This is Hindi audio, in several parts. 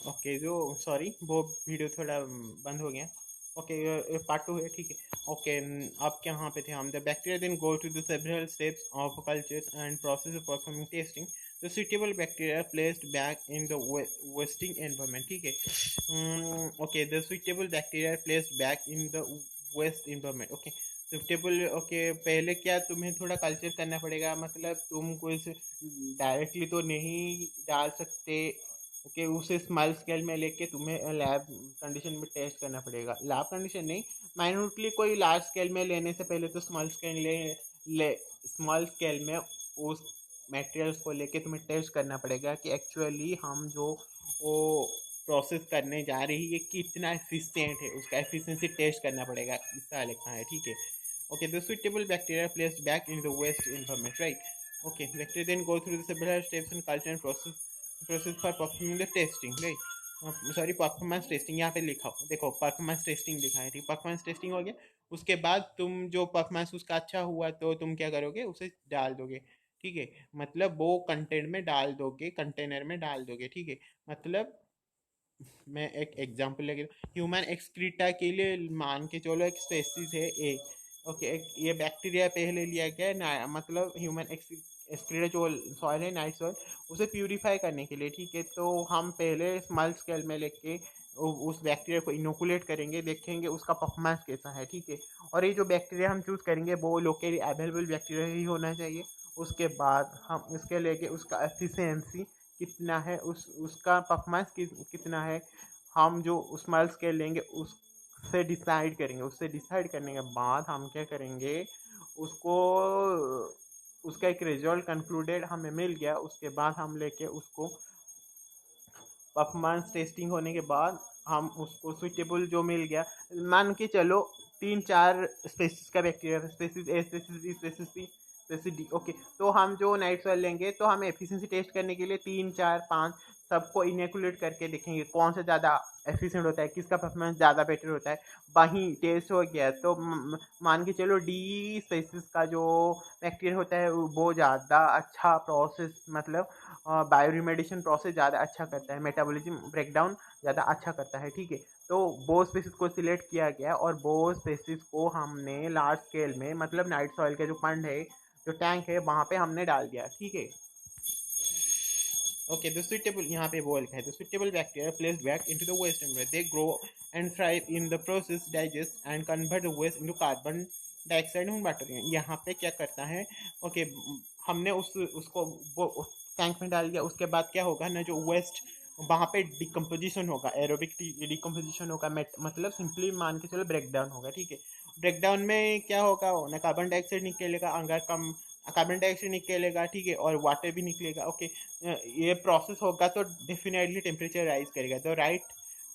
ओके, जो सॉरी वो वीडियो थोड़ा बंद हो गया। ओके, पार्ट टू है, ठीक है। ओके, अब कहाँ पे थे हम? The bacteria then go to the several steps of culture and process of performing testing. The suitable bacteria placed back in the wasting environment, ठीक है। Okay, the suitable bacteria placed back in the waste environment, okay. Suitable, okay, पहले क्या तुम्हें थोड़ा कल्चर करना पड़ेगा, मतलब तुम कुछ डायरेक्टली तो नहीं डाल सकते। ओके, उसे स्मॉल स्केल में लेके तुम्हें लैब कंडीशन में टेस्ट करना पड़ेगा। लैब कंडीशन नहीं, माइन्यूटली कोई लार्ज स्केल में लेने से पहले तो स्मॉल स्केल ले स्मॉल स्केल में उस मटेरियल्स को लेके तुम्हें टेस्ट करना पड़ेगा कि एक्चुअली हम जो वो प्रोसेस करने जा रही है कितना एफिशिएंट है, उसका एफिशिएंसी टेस्ट करना पड़ेगा, इसका लिखा है, ठीक है। Okay, the suitable bacteria placed back in the waste environment, right? Okay, bacteria then go through the several steps in culture and process for performing the testing, right? Sorry, performance testing यहाँ पे लिखा हो, देखो परफॉर्मेंस टेस्टिंग लिखा है, ठीक। परफॉर्मेंस टेस्टिंग हो गया, उसके बाद तुम जो परफॉर्मेंस उसका अच्छा हुआ तो तुम क्या करोगे, उसे डाल दोगे, ठीक है। मतलब वो कंटेंट में डाल दोगे, कंटेनर में डाल दोगे, ठीक है। मतलब मैं एक एग्जांपल लेके, ह्यूमन एक्सक्रीटा के लिए मान के चलो एक स्पेसीज है ए। ओके, ये बैक्टीरिया पहले लिया गया है ना, मतलब ह्यूमन एक्सक्रीटा जो सॉइल है, नाइट सॉइल, उसे प्यूरिफाई करने के लिए, ठीक है। तो हम पहले स्मॉल स्केल में लेके उस बैक्टीरिया को इनोकुलेट करेंगे, देखेंगे उसका परफॉर्मेंस कैसा है, ठीक है। और ये जो बैक्टीरिया हम चूज़ करेंगे वो लोकली अवेलेबल बैक्टीरिया ही होना चाहिए। उसके बाद हम उसके लेके उसका एफिशिएंसी कितना है, उसका परफॉर्मेंस कितना है, हम जो स्मॉल स्केल लेंगे उससे डिसाइड करेंगे। उससे डिसाइड करने के बाद हम क्या करेंगे, उसको उसका एक रिजल्ट कंक्लूडेड हमें मिल गया, उसके बाद हम लेके उसको परफॉर्मेंस टेस्टिंग होने के बाद हम उसको सुइटेबल जो मिल गया, मान के चलो 3-4 स्पेसिस का बैक्टीरिया, स्पेसिस ए, स्पेसिस बी, स्पेसिस सी, स्पेसिस डी, ओके। तो हम जो नाइट सॉइल लेंगे तो हम एफिशिएंसी टेस्ट करने के लिए 3-4-5 सबको इनेकुलेट करके देखेंगे कौन सा ज़्यादा एफिशिएंट होता है, किसका परफॉर्मेंस ज़्यादा बेटर होता है। वहीं टेस्ट हो गया तो मान के चलो डी स्पेसिस का जो बैक्टीरिया होता है वो ज़्यादा अच्छा प्रोसेस, मतलब बायोरिमेडिएशन प्रोसेस ज़्यादा अच्छा करता है, मेटाबॉलिज्म ब्रेकडाउन ज़्यादा अच्छा करता है, ठीक है। तो वो स्पेसिस को सिलेक्ट किया गया और वो स्पेसिस को हमने लार्ज स्केल में, मतलब नाइट सॉइल का जो फंड है, जो टैंक है, वहाँ पे हमने डाल दिया, ठीक है। ओके, द सुइटेबल, यहाँ पे बोल है the suitable bacteria placed back into the waste environment, they grow and thrive in the process, digest and convert the waste into carbon dioxide and water. यहाँ पे क्या करता है, ओके, हमने उसको वो टैंक में डाल दिया, उसके बाद क्या होगा ना, जो वेस्ट वहाँ पे डिकम्पोजिशन होगा, एरोबिक डिकम्पोजिशन होगा, मतलब सिंपली मान के चलो ब्रेकडाउन होगा, ठीक है। ब्रेकडाउन में क्या होगा ना, कार्बन डाइऑक्साइड निकलेगा, अगर कम कार्बन डाइऑक्साइड निकलेगा, ठीक है, और वाटर भी निकलेगा, ओके। ये प्रोसेस होगा तो डेफिनेटली टेम्परेचर राइज करेगा, तो right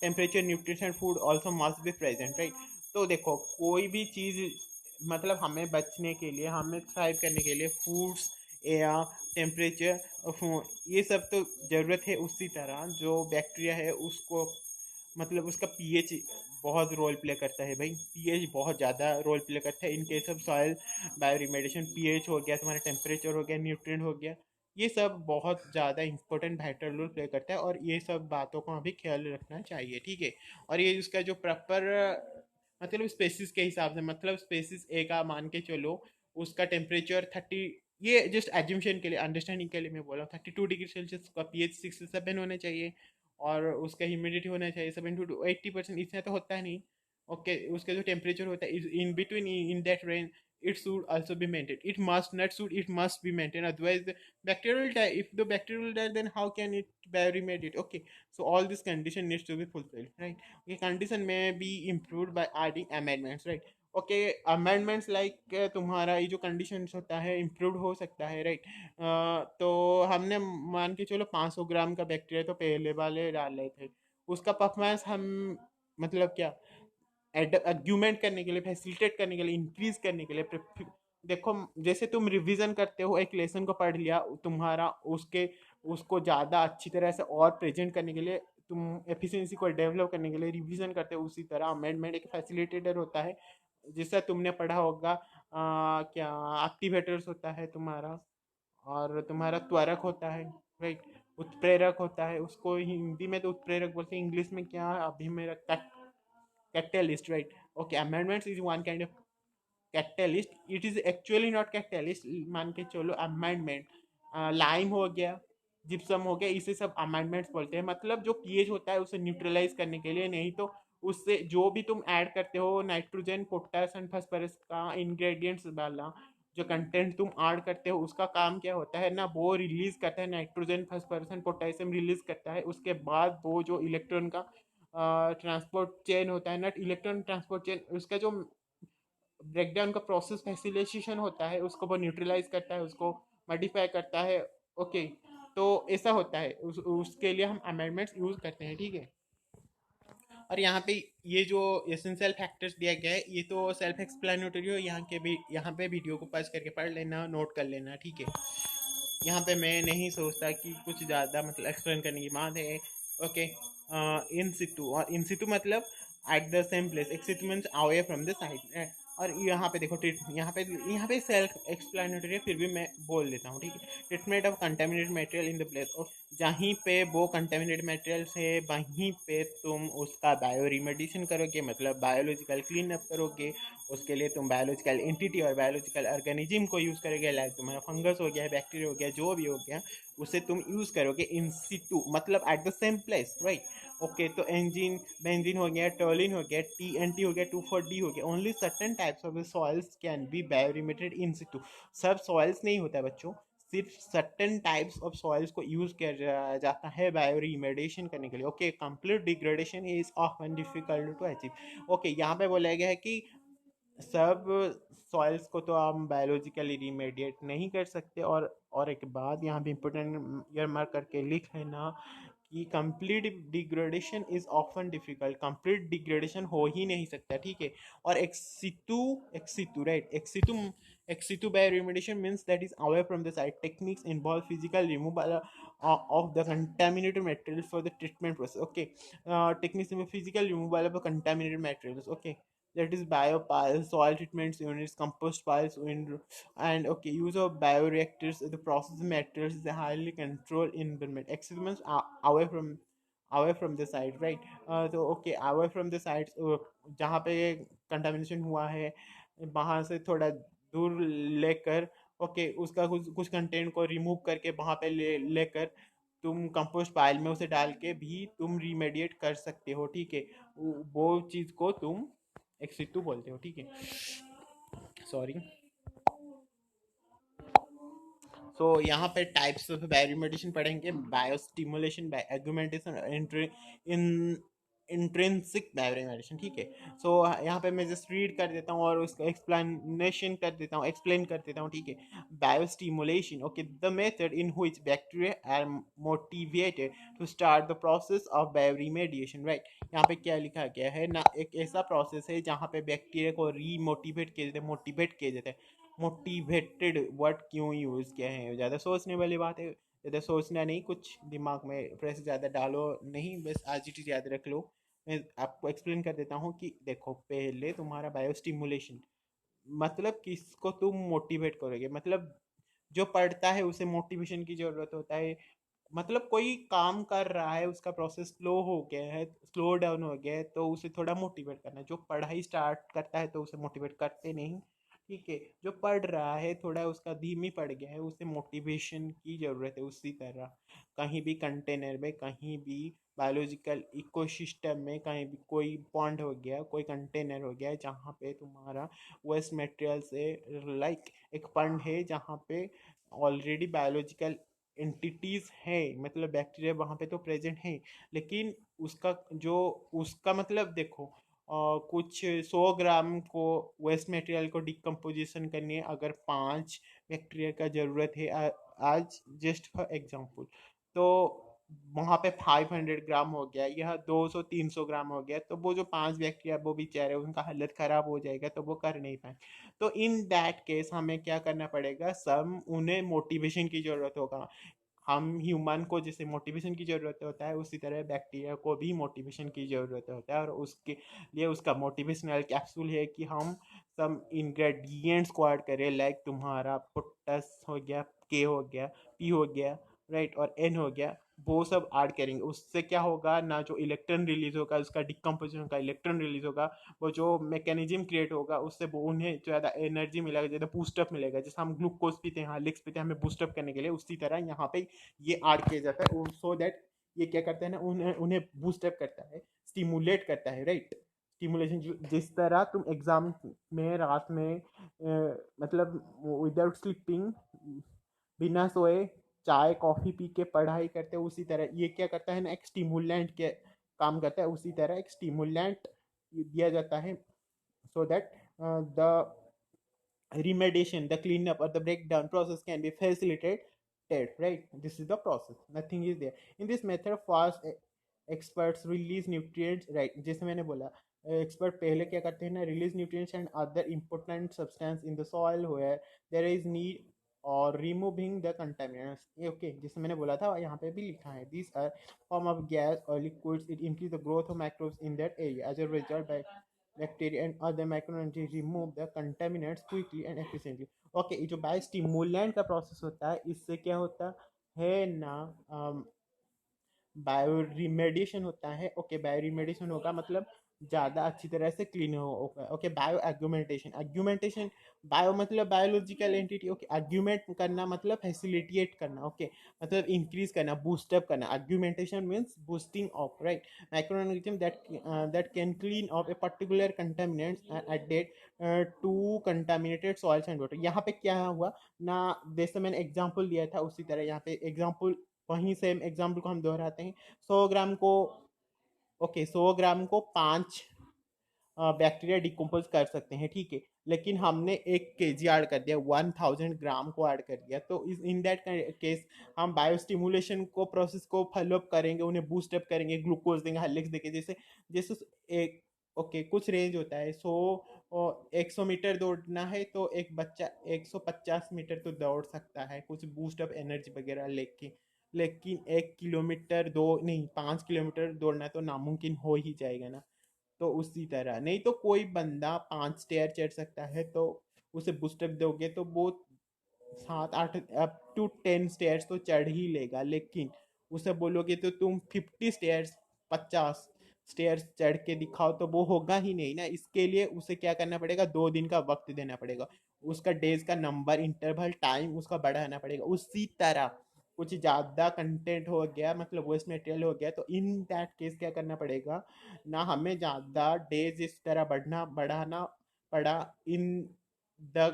temperature nutrition food also must be present, right. तो देखो कोई भी चीज़, मतलब हमें बचने के लिए, हमें थ्राइव करने के लिए फूड्स, एयर, टेम्परेचर, ये सब तो ज़रूरत है। उसी तरह जो बैक्टीरिया है उसको, मतलब उसका पीएच बहुत रोल प्ले करता है भाई, पीएच बहुत ज़्यादा रोल प्ले करता है in case of soil bioremediation. PH हो गया, तुम्हारा टेम्परेचर हो गया, न्यूट्रिएंट हो गया, ये सब बहुत ज़्यादा इंपॉर्टेंट वाइटल रोल प्ले करता है, और ये सब बातों का भी ख्याल रखना चाहिए, ठीक है। और ये उसका जो प्रॉपर, मतलब स्पेसिस के हिसाब से, मतलब स्पेसिस ए का मान के चलो, उसका टेम्परेचर 30, ये जस्ट एज्यूमशन के लिए, अंडरस्टैंडिंग के लिए मैं बोल रहा हूँ, 32 डिग्री सेल्सियस का पीएच 6 से 7 होना चाहिए, और उसका ह्यूमिडिटी होना चाहिए 70 to 80%, इतना तो होता है नहीं। ओके, उसका जो टेम्परेचर होता है in between, in that range, it should also be maintained. It must not should it must be maintained, otherwise the bacteria will die. If the bacteria will die, then how can it bioremediate? Okay, so all this condition needs to be fulfilled, right? Okay, condition may be improved by adding amendments, right? Okay, amendments like तुम्हारा ये जो कंडीशंस होता है इम्प्रूव हो सकता है, राइट। तो हमने मान के चलो 500 ग्राम का बैक्टीरिया तो पहले वाले डाल रहे थे, उसका परफॉर्मेंस हम, मतलब क्या, आर्ग्यूमेंट करने के लिए, फैसिलिटेट करने के लिए, इंक्रीज करने के लिए, देखो जैसे तुम रिवीजन करते हो, एक लेसन को पढ़ लिया तुम्हारा, उसके उसको ज़्यादा अच्छी तरह से और प्रेजेंट करने के लिए, तुम एफिशिएंसी को डेवलप करने के लिए रिवीजन करते हो, उसी तरह अमेंडमेंट एक फैसिलिटेटर होता है, जिससे तुमने पढ़ा होगा, क्या एक्टिवेटर्स होता है तुम्हारा, और तुम्हारा त्वरक होता है, राइट। उत्प्रेरक होता है, उसको हिंदी में तो उत्प्रेरक बोलते हैं, इंग्लिश में क्या, अभी मेरा catalyst, right. Okay, amendments is one kind of catalyst, it is actually not catalyst, मान के चलो अमेंडमेंट। लाइम हो गया, जिप्सम हो गया, इसे सब अमेंडमेंट्स बोलते हैं, मतलब जो पीएच होता है उसे न्यूट्रलाइज करने के लिए, नहीं तो उससे जो भी तुम ऐड करते हो नाइट्रोजन पोटास एंड फास्फोरस का इंग्रेडिएंट्स वाला जो कंटेंट तुम ऐड करते हो, उसका काम क्या होता है ना, वो रिलीज करता है nitrogen phosphorus and potassium release करता है, उसके बाद वो जो इलेक्ट्रॉन का ट्रांसपोर्ट चेन होता है ना, इलेक्ट्रॉन ट्रांसपोर्ट चेन, उसका जो ब्रेकडाउन का प्रोसेस फैसिलिटेशन होता है, उसको वो न्यूट्रलाइज करता है, उसको मॉडिफाई करता है। ओके, तो ऐसा होता है, उसके लिए हम अमेंडमेंट्स यूज करते हैं, ठीक है। और यहाँ पे ये जो एसेंशियल फैक्टर्स दिया गया है, ये तो सेल्फ एक्सप्लेनेटरी हो, यहाँ के भी, यहाँ पे वीडियो को पॉज करके पढ़ लेना, नोट कर लेना, ठीक है। यहाँ पे मैं नहीं सोचता कि कुछ ज़्यादा मतलब एक्सप्लेन करने की बात है। ओके, इन सिटू, और इन सिटू मतलब at the same place, ex situ means away from the side. और यहाँ पे देखो यहाँ पे सेल्फ एक्सप्लेनेटरी है, फिर भी मैं बोल देता हूँ, ठीक है। Treatment of contaminated material in the place of, जहीं पे वो कंटेमिनेटेड मटेरियल्स है वहीं पे तुम उसका बायो रिमेडिएशन करोगे, मतलब बायोलॉजिकल क्लीन अप करोगे। उसके लिए तुम बायोलॉजिकल एंटिटी और बायोलॉजिकल ऑर्गेनिज्म को यूज़ करोगे, लाइक तुम्हारा फंगस हो गया, बैक्टीरिया हो गया, जो भी हो गया, उसे तुम यूज़ करोगे इन सिटू, मतलब at the same place, right. Okay, तो एंजिन बेंजीन हो गया, टर्लिन हो गया, टीएनटी हो गया, 2,4-D हो गया, only certain types of soils can be bioremediated in situ. सब सॉइल्स नहीं होता है बच्चों, सिर्फ सर्टेन टाइप्स ऑफ सॉइल्स को यूज किया जाता है बायो रिमेडिएशन करने के लिए। Okay, complete degradation is often difficult to achieve. Okay, यहाँ पे बोला गया है कि सब सॉइल्स को तो आप बायोलॉजिकली रिमेडिएट नहीं कर सकते। और एक बात यहाँ पे इम्पोर्टेंट ईयर मार्क करके लिख लेना कि complete degradation is often difficult, complete degradation हो ही नहीं सकता, ठीक है। और ex situ right, ex situ bioremediation means that is away from the site, techniques involve physical removal of the contaminated materials for the treatment process. Okay, techniques in physical removal of the contaminated materials. Okay, that is biopiles, soil treatments units, compost piles, and okay, use of bioreactors. The process materials is a highly controlled environment. Experiments are away from the site, right? तो okay, away from the sites, जहाँ पे कंटामिनेशन हुआ है वहाँ से थोड़ा दूर लेकर, ओके, उसका कुछ कुछ कंटेंट को रिमूव करके वहाँ पे लेकर तुम कंपोस्ट पाइल में उसे डाल के भी तुम रिमेडिएट कर सकते हो, ठीक है। वो चीज़ को तुम एक्सिटू बोलते हो, ठीक है। सॉरी। सो यहाँ पे टाइप्स ऑफ बायोरिमेडिएशन पढ़ेंगे, बायोस्टिमुलेशन, बायोएगुमेंटेशन, इन इंट्रिंसिक बायोरिमेडिएशन, ठीक है। सो यहाँ पे मैं जस्ट रीड कर देता हूँ और उसका एक्सप्लेनेशन कर देता हूँ, एक्सप्लेन कर देता हूँ, ठीक है। Biostimulation, okay, the method in which bacteria are motivated to start the process of bioremediation, right. यहाँ पे क्या लिखा गया है ना, एक ऐसा प्रोसेस है जहाँ पे बैक्टीरिया को रीमोटिवेट किया जाता है, मोटिवेट किया जाता है। मोटिवेटेड वर्ड क्यों यूज़ किया है, ज़्यादा सोचने वाली बात है, ज़्यादा सोचना नहीं, कुछ दिमाग में प्रेस ज़्यादा डालो नहीं, बस आज ही चीज़ याद रख लो। मैं आपको एक्सप्लेन कर देता हूँ कि देखो, पहले तुम्हारा बायोस्टिमुलेशन मतलब किसको तुम मोटिवेट करोगे, मतलब जो पढ़ता है उसे मोटिवेशन की ज़रूरत होता है। मतलब कोई काम कर रहा है, उसका प्रोसेस स्लो हो गया है, स्लो डाउन हो गया है, तो उसे थोड़ा मोटिवेट करना है। जो पढ़ाई स्टार्ट करता है तो उसे मोटिवेट करते नहीं, ठीक है। जो पढ़ रहा है थोड़ा उसका धीमी पड़ गया है, उसे मोटिवेशन की ज़रूरत है। उसी तरह कहीं भी कंटेनर में, कहीं भी बायोलॉजिकल इकोसिस्टम में, कहीं भी कोई पॉन्ड हो गया, कोई कंटेनर हो गया जहाँ पे तुम्हारा वेस्ट मटेरियल से, लाइक एक पॉन्ड है जहाँ पे ऑलरेडी बायोलॉजिकल एंटिटीज़ है, मतलब बैक्टीरिया वहाँ पे तो प्रेजेंट है, लेकिन उसका जो उसका मतलब देखो, कुछ 100 ग्राम को वेस्ट मटेरियल को डिकम्पोजिशन करने अगर 5 बैक्टीरिया का ज़रूरत है, आज जस्ट फॉर एग्जांपल, तो वहाँ पे 500 ग्राम हो गया, यह 200-300 ग्राम हो गया, तो वो जो 5 बैक्टीरिया वो बेचारे उनका हालत ख़राब हो जाएगा, तो वो कर नहीं पाए। तो इन दैट केस हमें क्या करना पड़ेगा, सब उन्हें मोटिवेशन की ज़रूरत होगा। हम ह्यूमन को जैसे मोटिवेशन की ज़रूरत होता है, उसी तरह बैक्टीरिया को भी मोटिवेशन की ज़रूरत होता है, और उसके लिए उसका मोटिवेशनल कैप्सूल है कि हम सब इंग्रेडिएंट्स को ऐड करें, लाइक तुम्हारा पोटस हो गया, के हो गया, पी हो गया, राइट, और एन हो गया, वो सब ऐड करेंगे। उससे क्या होगा ना, जो इलेक्ट्रॉन रिलीज होगा, उसका डिकम्पोजिशन का इलेक्ट्रॉन रिलीज होगा, वो जो मैकेनिज्म क्रिएट होगा उससे वो उन्हें ज़्यादा एनर्जी मिलेगा, ज़्यादा बूस्टअप मिलेगा। जैसे हम ग्लूकोज पीते हैं, हार्लिक्स पीते हैं हमें बूस्टअप करने के लिए, उसी तरह यहाँ पे ये ऐड किया जाता है सो दैट ये क्या करता है ना, उन्हें उन्हें बूस्टअप करता है, स्टिमुलेट करता है, राइट। स्टिमुलेशन, जिस तरह तुम एग्जाम में रात में मतलब विदाउट स्लीपिंग, बिना सोए चाय कॉफ़ी पी के पढ़ाई करते हैं, उसी तरह ये क्या करता है ना, एक स्टिमुलेंट के काम करता है। उसी तरह एक स्टिमुलेंट दिया जाता है so that the remediation, the cleanup or the breakdown process can be facilitated, right? This is the process, nothing is there. In this method fast experts release nutrients, right? जैसे मैंने बोला, एक्सपर्ट पहले क्या करते हैं ना, release nutrients and other important substance in the soil where there is need or removing the contaminants. Okay, जैसे मैंने बोला था यहाँ पे भी लिखा है, this are form of gas or liquids, it increase the growth of microbes in that area as a result by bacteria and other microorganisms remove the contaminants quickly and efficiently. Okay, ये जो बायोस्टिमुलेंट का प्रोसेस होता है, इससे क्या होता है ना, बायो रिमेडिएशन होता है। ओके, बायो रिमेडिएशन होगा मतलब ज़्यादा अच्छी तरह से क्लीन होगा। ओके, बायो एग्यूमेंटेशन, एग्यूमेंटेशन बायो मतलब बायोलॉजिकल एंटिटी। ओके, एग्यूमेंट करना मतलब फैसिलिटेट करना। ओके, मतलब इंक्रीज करना, बूस्टअप करना। Augmentation means boosting of, right, microorganism that can clean off a particular contaminants added to contaminated soils and water. यहाँ पे क्या हुआ ना, जैसे मैंने एग्जाम्पल दिया था उसी तरह यहाँ पे एग्जाम्पल, वहीं सेम एग्जाम्पल को हम दोहराते हैं। 100 ग्राम को, ओके, 100 ग्राम को 5 बैक्टीरिया डिकम्पोज कर सकते हैं, ठीक है। लेकिन हमने 1 kg ऐड कर दिया, 1000 ग्राम को ऐड कर दिया, तो इस इन दैट केस हम बायोस्टिमुलेशन को प्रोसेस को फॉलोअप करेंगे, उन्हें बूस्टअप करेंगे, ग्लूकोज देंगे, हार्लिक्स देंगे। जैसे जैसे एक, ओके, कुछ रेंज होता है, 100 मीटर दौड़ना है तो एक बच्चा 150 मीटर तो दौड़ सकता है कुछ बूस्टअप एनर्जी वगैरह लेके। लेकिन 1 किलोमीटर दो नहीं, 5 किलोमीटर दौड़ना तो नामुमकिन हो ही जाएगा ना। तो उसी तरह नहीं तो कोई बंदा 5 स्टेयर चढ़ सकता है, तो उसे बूस्टअप दोगे तो वो 7 8 अप टू 10 स्टेयर्स तो चढ़ ही लेगा। लेकिन उसे बोलोगे तो तुम 50 स्टेयर्स, 50 स्टेयर्स चढ़ के दिखाओ, तो वो होगा ही नहीं ना। इसके लिए उसे क्या करना पड़ेगा, 2 दिन का वक्त देना पड़ेगा, उसका डेज का नंबर, इंटरवल, टाइम उसका बढ़ाना पड़ेगा। उसी तरह कुछ ज़्यादा कंटेंट हो गया, मतलब वेस्ट मटेरियल हो गया, तो इन दैट केस क्या करना पड़ेगा ना, हमें ज़्यादा डेज इस तरह बढ़ाना पड़ा इन द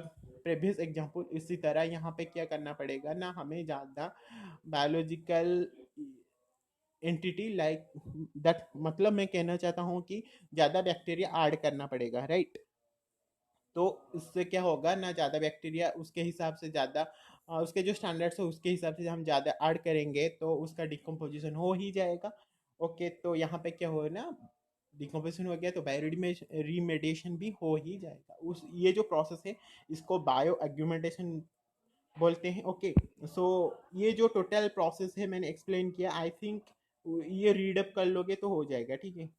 प्रीवियस एग्जाम्पल। इसी तरह यहाँ पे क्या करना पड़ेगा ना, हमें ज़्यादा बायोलॉजिकल एंटिटी लाइक दैट, मतलब मैं कहना चाहता हूँ कि ज़्यादा बैक्टीरिया ऐड करना पड़ेगा, राइट। तो इससे क्या होगा ना, ज़्यादा बैक्टीरिया उसके हिसाब से ज़्यादा उसके जो स्टैंडर्ड्स है उसके हिसाब से हम ज़्यादा ऐड करेंगे तो उसका डिकम्पोजिशन हो ही जाएगा। ओके, तो यहाँ पे क्या हो ना, डिकम्पोजिशन हो गया तो बायो रिमेडिएशन भी हो ही जाएगा। उस ये जो प्रोसेस है इसको बायो एग्यूमेंटेशन बोलते हैं। ओके, सो ये जो टोटल प्रोसेस है मैंने एक्सप्लेन किया, आई थिंक ये रीडअप कर लोगे तो हो जाएगा, ठीक है।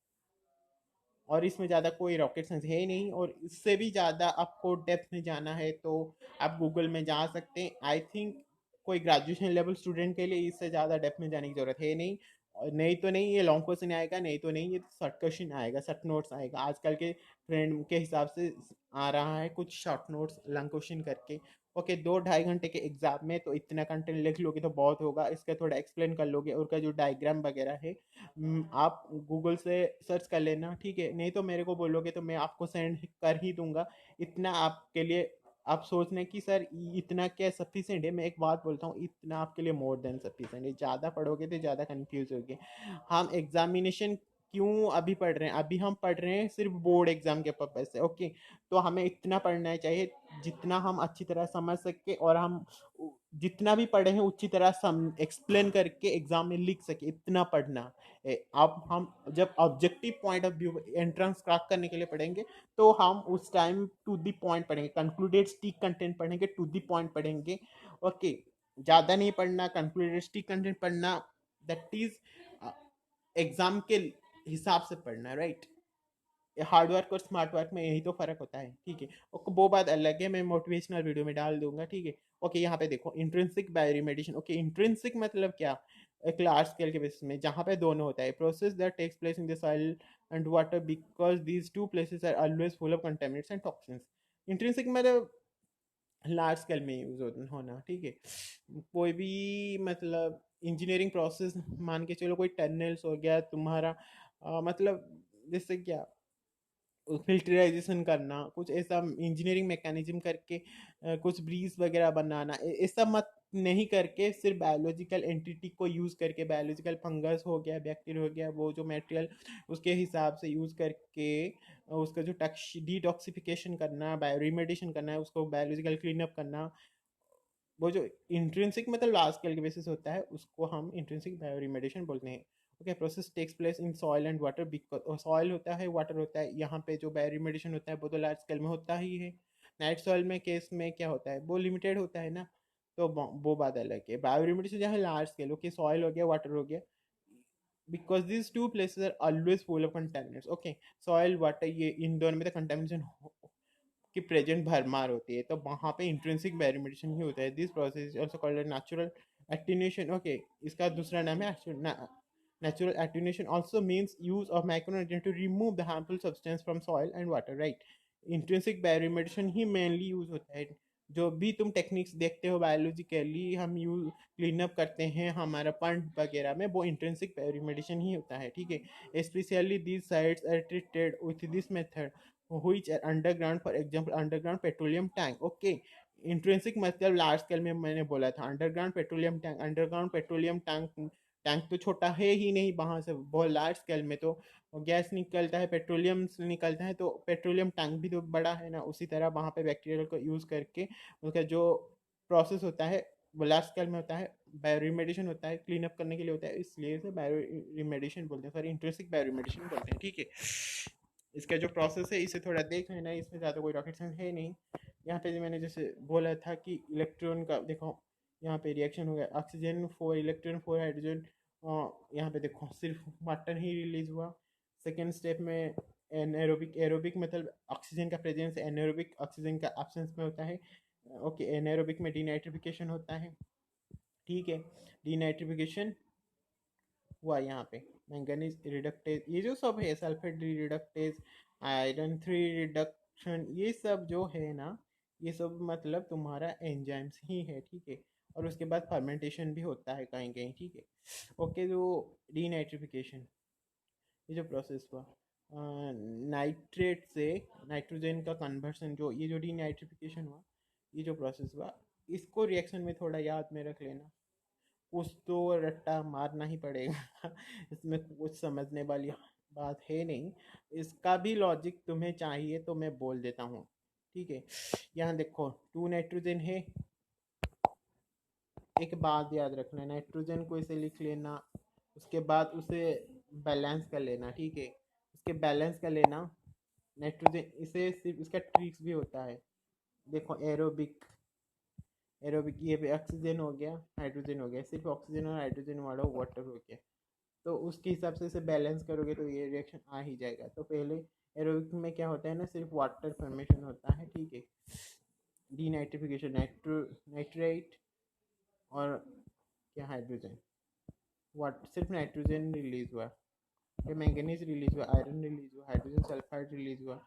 और इसमें ज़्यादा कोई रॉकेट साइंस है ही नहीं, और इससे भी ज़्यादा आपको डेप्थ में जाना है तो आप गूगल में जा सकते हैं। आई थिंक कोई ग्रेजुएशन लेवल स्टूडेंट के लिए इससे ज़्यादा डेप्थ में जाने की ज़रूरत है नहीं। और नहीं तो नहीं ये लॉन्ग क्वेश्चन आएगा, नहीं तो नहीं ये शॉर्ट क्वेश्चन आएगा, शॉर्ट नोट्स आएगा। आजकल के ट्रेंड के हिसाब से आ रहा है कुछ शॉर्ट नोट्स लॉन्ग क्वेश्चन करके। ओके, 2 ढाई घंटे के एग्जाम में तो इतना कंटेंट लिख लोगे तो बहुत होगा, इसका थोड़ा एक्सप्लेन कर लोगे, और का जो डायग्राम वगैरह है आप गूगल से सर्च कर लेना, ठीक है। नहीं तो मेरे को बोलोगे तो मैं आपको सेंड कर ही दूंगा। इतना आपके लिए, आप सोच रहे हैं कि सर इतना क्या सफिशेंट है, मैं एक बात बोलता हूँ, इतना आपके लिए मोर देन सफिशेंट है। ज़्यादा पढ़ोगे तो ज़्यादा कंफ्यूज होगे। हम एग्जामिनेशन क्यों अभी पढ़ रहे हैं, अभी हम पढ़ रहे हैं सिर्फ बोर्ड एग्जाम के पर्पज से। ओके, तो हमें इतना पढ़ना चाहिए जितना हम अच्छी तरह समझ सके, और हम जितना भी पढ़े हैं अच्छी तरह सम एक्सप्लेन करके एग्जाम में लिख सके, इतना पढ़ना। अब हम जब objective point of view entrance crack करने के लिए पढ़ेंगे तो हम उस टाइम टू द पॉइंट पढ़ेंगे, कंक्लूडेड स्टिक कंटेंट पढ़ेंगे, टू द पॉइंट पढ़ेंगे। ओके, ज़्यादा नहीं पढ़ना, कंक्लूडेड स्टिक कंटेंट पढ़ना, दैट इज एग्जाम के हिसाब से पढ़ना, राइट। हार्ड वर्क और स्मार्ट वर्क में यही तो फर्क होता है, ठीक है। और वो बात अलग है, मैं मोटिवेशनल वीडियो में डाल दूंगा, ठीक है। ओके यहाँ पे देखो इंट्रिंसिक बायोरिमेडिएशन। ओके इंट्रिंसिक मतलब क्या, एक लार्ज स्केल के बेसिस में जहाँ पे दोनों होता है, process that takes place in the soil and water because these two places are always full of contaminants and toxins. Intrinsic मतलब लार्ज स्केल में यूज होना, ठीक है। कोई भी मतलब इंजीनियरिंग प्रोसेस मान के चलो, कोई टनल्स हो गया तुम्हारा, मतलब जैसे क्या फिल्टराइजेशन करना, कुछ ऐसा इंजीनियरिंग मैकेनिज्म करके कुछ ब्रीज वगैरह बनाना, ऐसा मत नहीं करके सिर्फ बायोलॉजिकल एंटिटी को यूज़ करके, बायोलॉजिकल फंगस हो गया, बैक्टीरिया हो गया, वो जो मटेरियल उसके हिसाब से यूज़ करके उसका जो डिटॉक्सिफिकेशन करना, बायो रिमेडिएशन करना है, उसको बायोलॉजिकल क्लीनअप करना, वो जो इंट्रिंसिक मतलब लार्ज स्केल के बेसिस होता है उसको हम इंट्रिंसिक बायो रिमेडिएशन बोलते हैं। Okay process takes place in soil and water, because soil होता है, वाटर होता है, यहाँ पे जो बायो रिमेडिएशन होता है वो तो लार्ज स्केल में होता ही है। नाइट सॉइल में केस में क्या होता है, वो लिमिटेड होता है ना, तो वो बात अलग है। बायो रिमेडिएशन जहाँ लार्ज स्केल, ओके सॉइल हो गया, वाटर हो गया, because these two places are always full of contaminants। Okay soil water ये इन दोनों में तो कंटेमिनेशन की प्रेजेंट भरमार होती है, तो वहाँ पे इंट्रिंसिक बैरिमेडिएशन ही होता है। This process is also called natural attenuation. Okay इसका दूसरा नाम है natural attenuation, also means use of micronutrient to remove the harmful substance from soil and water, right. Intrinsic bioremediation ही मेनली यूज होता है। जो भी तुम टेक्निक्स देखते हो बायोलॉजिकली हम यूज क्लीन अप करते हैं हमारा पंप वगैरह में, वो इंट्रिंसिक बैरिमेडिएशन ही होता है, ठीक है। Specially these sites are treated with this method which are underground, for example underground petroleum tank। Okay intrinsic मतलब लार्ज स्केल में मैंने बोला था underground petroleum tank, underground petroleum tank, tank तो छोटा है ही नहीं, वहाँ से बहुत लार्ज स्केल में तो गैस निकलता है, पेट्रोलियम निकलता है, तो पेट्रोलियम टैंक भी तो बड़ा है ना, उसी तरह वहाँ पे बैक्टीरियल को यूज़ करके उसका जो प्रोसेस होता है वो लार्ज स्केल में होता है, बायो रिमेडिएशन होता है, क्लीन अप करने के लिए होता है, इसलिए इसे बायो रिमेडिएशन बोलते हैं, सॉरी इंट्रेंसिक बायो रिमेडिएशन बोलते हैं, ठीक है। इसका जो प्रोसेस है इसे थोड़ा देख लेना, इसमें ज़्यादा कोई रॉकेट साइंस है नहीं। यहाँ पे मैंने जैसे बोला था कि इलेक्ट्रॉन का देखो, यहाँ पे रिएक्शन हो गया, ऑक्सीजन 4 इलेक्ट्रॉन 4 हाइड्रोजन, यहाँ पे देखो सिर्फ वाटर ही रिलीज हुआ। सेकेंड स्टेप में एनारोबिक, एरोबिक मतलब ऑक्सीजन का प्रेजेंस, एनारोबिक ऑक्सीजन का एब्सेंस में होता है। ओके एनारोबिक में डीनाइट्रिफिकेशन होता है, ठीक है। डीनाइट्रिफिकेशन हुआ यहाँ पे, मैंगनीज रिडक्टेज, ये जो सब है सल्फेट रिडक्टेज, आयरन 3 रिडक्शन, ये सब जो है ना, ये सब मतलब तुम्हारा एंजाइम्स ही है, ठीक है। और उसके बाद फर्मेंटेशन भी होता है कहीं कहीं, ठीक है। ओके जो डीनाइट्रिफिकेशन, ये जो प्रोसेस हुआ नाइट्रेट से नाइट्रोजन का कन्वर्सन, जो ये जो डीनाइट्रिफिकेशन हुआ, ये जो प्रोसेस हुआ, इसको रिएक्शन में थोड़ा याद में रख लेना, कुछ तो रट्टा मारना ही पड़ेगा इसमें कुछ समझने वाली बात है नहीं, इसका भी लॉजिक तुम्हें चाहिए तो मैं बोल देता हूँ, ठीक है। यहाँ देखो 2 नाइट्रोजन है, एक बात याद रखना, नाइट्रोजन को इसे लिख लेना, उसके बाद उसे बैलेंस कर लेना, ठीक है। उसके बैलेंस कर लेना नाइट्रोजन, इसे सिर्फ इसका ट्रिक्स भी होता है, देखो एरोबिक, एरोबिक ये भी ऑक्सीजन हो गया, हाइड्रोजन हो गया, सिर्फ ऑक्सीजन और हाइड्रोजन वाला वाटर हो गया, तो उसके हिसाब से इसे बैलेंस करोगे तो ये रिएक्शन आ ही जाएगा। तो पहले एरोबिक में क्या होता है ना, सिर्फ वाटर फॉर्मेशन होता है, ठीक है। डीनाइट्रिफिकेशन नाइट्रेट और क्या हाइड्रोजन, वाट सिर्फ नाइट्रोजन रिलीज हुआ, फिर मैंगनीज रिलीज हुआ, आयरन रिलीज हुआ, हाइड्रोजन सल्फाइड रिलीज हुआ,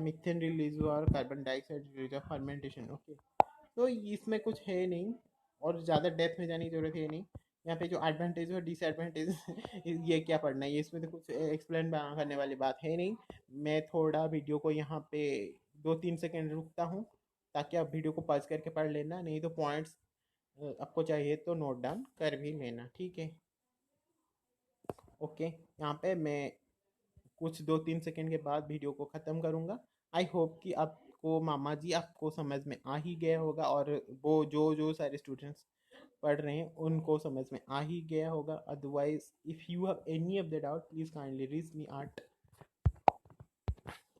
मिथेन रिलीज हुआ और कार्बन डाइऑक्साइड रिलीज हुआ, फर्मेंटेशन, ओके। तो इसमें कुछ है नहीं और ज़्यादा डेप्थ में जाने की जरूरत है नहीं। यहाँ पे जो एडवांटेज और डिसएडवांटेज ये क्या पढ़ना है, ये इसमें तो कुछ एक्सप्लेन करने वाली बात है नहीं। मैं थोड़ा वीडियो को यहाँ पे 2-3 सेकेंड रुकता हूँ ताकि आप वीडियो को पॉज करके पढ़ लेना, नहीं तो पॉइंट्स आपको चाहिए तो नोट डाउन कर भी लेना, ठीक है। ओके यहाँ पे मैं कुछ 2-3 सेकेंड के बाद वीडियो को ख़त्म करूँगा। आई होप कि आपको मामा जी आपको समझ में आ ही गया होगा, और वो जो जो सारे स्टूडेंट्स पढ़ रहे हैं उनको समझ में आ ही गया होगा। Otherwise if you have any of the doubt please kindly reach me at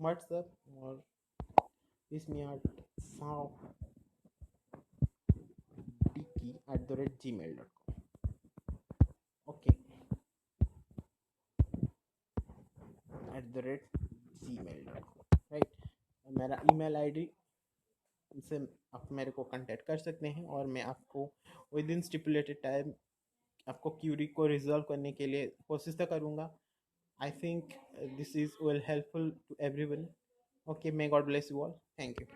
WhatsApp or reach me at saofdiki@gmail.com। Okay @gmail.com, right. मेरा email ID उनसे आप मेरे को कांटेक्ट कर सकते हैं और मैं आपको विद इन स्टिपुलेटेड टाइम आपको क्यूरी को रिजॉल्व करने के लिए कोशिश तो करूँगा. I think this is will helpful to everyone. Okay, may God bless you all. Thank you.